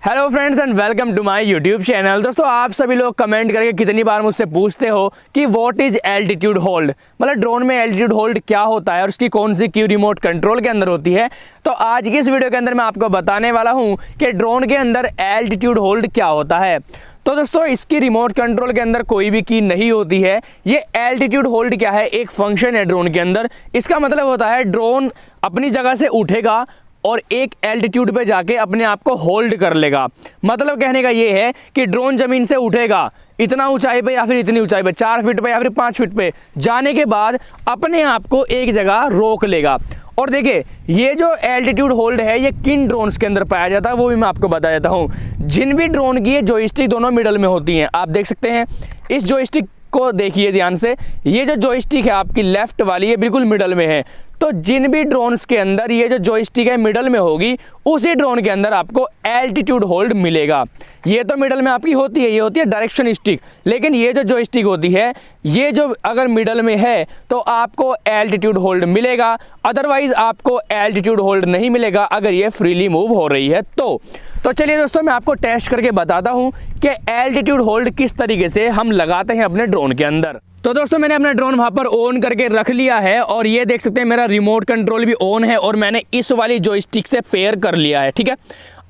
Hello friends and welcome to my YouTube channel. दोस्तों आप सभी लोग कमेंट करके कितनी बार मुझसे पूछते हो कि व्हाट इज एल्टीट्यूड होल्ड, मतलब ड्रोन में एल्टीट्यूड होल्ड क्या होता है और उसकी कौन सी की रिमोट कंट्रोल के अंदर होती है। तो आज की इस वीडियो के अंदर मैं आपको बताने वाला हूं कि ड्रोन के अंदर एल्टीट्यूड होल्ड क्या होता है। तो दोस्तों इसकी रिमोट कंट्रोल के अंदर कोई भी की नहीं होती है। ये एल्टीट्यूड होल्ड क्या है, एक फंक्शन है ड्रोन के अंदर। इसका मतलब होता है ड्रोन अपनी जगह से उठेगा और एक एल्टीट्यूड पे जाके अपने आप को होल्ड कर लेगा। मतलब कहने का ये है कि ड्रोन जमीन से उठेगा इतना ऊंचाई पे या फिर इतनी ऊंचाई पे, 4 फीट पे या फिर 5 फीट पे जाने के बाद अपने आप को एक जगह रोक लेगा। और देखिए ये जो एल्टीट्यूड होल्ड है ये किन ड्रोन्स के अंदर पाया जाता है वो भी मैं आपको बता देता हूँ। जिन भी ड्रोन की ये जॉयस्टिक दोनों मिडल में होती हैं, आप देख सकते हैं इस जॉयस्टिक को देखिए ध्यान से। ये जो जॉयस्टिक है आपकी लेफ्ट वाली, ये बिल्कुल मिडल में है। तो जिन भी ड्रोन्स के अंदर ये जो जॉयस्टिक है मिडल में होगी, उसी ड्रोन के अंदर आपको एल्टीट्यूड होल्ड मिलेगा। ये तो मिडल में आपकी होती है, ये होती है डायरेक्शन स्टिक। लेकिन ये जो जॉयस्टिक होती है, ये जो अगर मिडल में है तो आपको एल्टीट्यूड होल्ड मिलेगा, अदरवाइज आपको एल्टीट्यूड होल्ड नहीं मिलेगा अगर ये फ्रीली मूव हो रही है। तो चलिए दोस्तों मैं आपको टेस्ट करके बताता हूँ कि एल्टीट्यूड होल्ड किस तरीके से हम लगाते हैं अपने ड्रोन के अंदर। तो दोस्तों मैंने अपना ड्रोन वहाँ पर ऑन करके रख लिया है और ये देख सकते हैं मेरा रिमोट कंट्रोल भी ऑन है और मैंने इस वाली जॉयस्टिक से पेयर कर लिया है। ठीक है,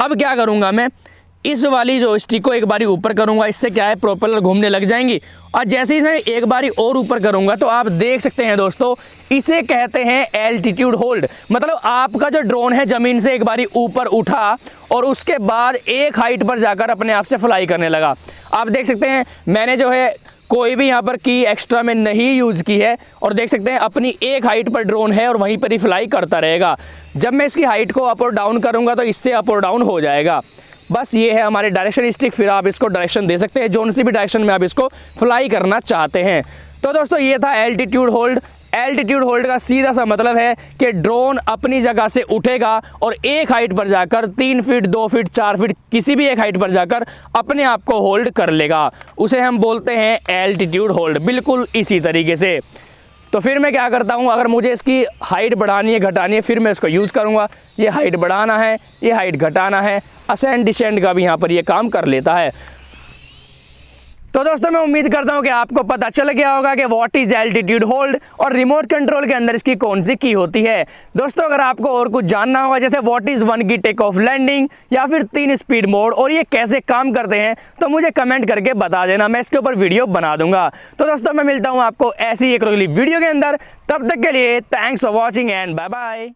अब क्या करूँगा, मैं इस वाली जॉयस्टिक को एक बारी ऊपर करूँगा। इससे क्या है प्रोपेलर घूमने लग जाएंगी और जैसे ही मैं एक बारी और ऊपर करूँगा तो आप देख सकते हैं दोस्तों, इसे कहते हैं एल्टीट्यूड होल्ड। मतलब आपका जो ड्रोन है ज़मीन से एक बारी ऊपर उठा और उसके बाद एक हाइट पर जाकर अपने आप से फ्लाई करने लगा। आप देख सकते हैं मैंने जो है कोई भी यहाँ पर की एक्स्ट्रा में नहीं यूज़ की है और देख सकते हैं अपनी एक हाइट पर ड्रोन है और वहीं पर ही फ्लाई करता रहेगा। जब मैं इसकी हाइट को अप और डाउन करूँगा तो इससे अप और डाउन हो जाएगा। बस ये है हमारे डायरेक्शन स्टिक, फिर आप इसको डायरेक्शन दे सकते हैं जोन सी भी डायरेक्शन में आप इसको फ्लाई करना चाहते हैं। तो दोस्तों ये था एल्टीट्यूड होल्ड। एल्टीट्यूड होल्ड का सीधा सा मतलब है कि ड्रोन अपनी जगह से उठेगा और एक हाइट पर जाकर 3 फीट 2 फीट 4 फीट किसी भी एक हाइट पर जाकर अपने आप को होल्ड कर लेगा। उसे हम बोलते हैं एल्टीट्यूड होल्ड, बिल्कुल इसी तरीके से। तो फिर मैं क्या करता हूँ, अगर मुझे इसकी हाइट बढ़ानी है घटानी है फिर मैं इसको यूज़ करूँगा। ये हाइट बढ़ाना है, ये हाइट घटाना है, असेंड डिसेंड का भी यहाँ पर ये काम कर लेता है। तो दोस्तों मैं उम्मीद करता हूं कि आपको पता चल गया होगा कि व्हाट इज एल्टीट्यूड होल्ड और रिमोट कंट्रोल के अंदर इसकी कौन सी की होती है। दोस्तों अगर आपको और कुछ जानना होगा जैसे व्हाट इज 1 की टेक ऑफ लैंडिंग या फिर 3 स्पीड मोड और ये कैसे काम करते हैं, तो मुझे कमेंट करके बता देना, मैं इसके ऊपर वीडियो बना दूंगा। तो दोस्तों मैं मिलता हूँ आपको ऐसी एक अगली वीडियो के अंदर, तब तक के लिए thanks for watching and bye bye.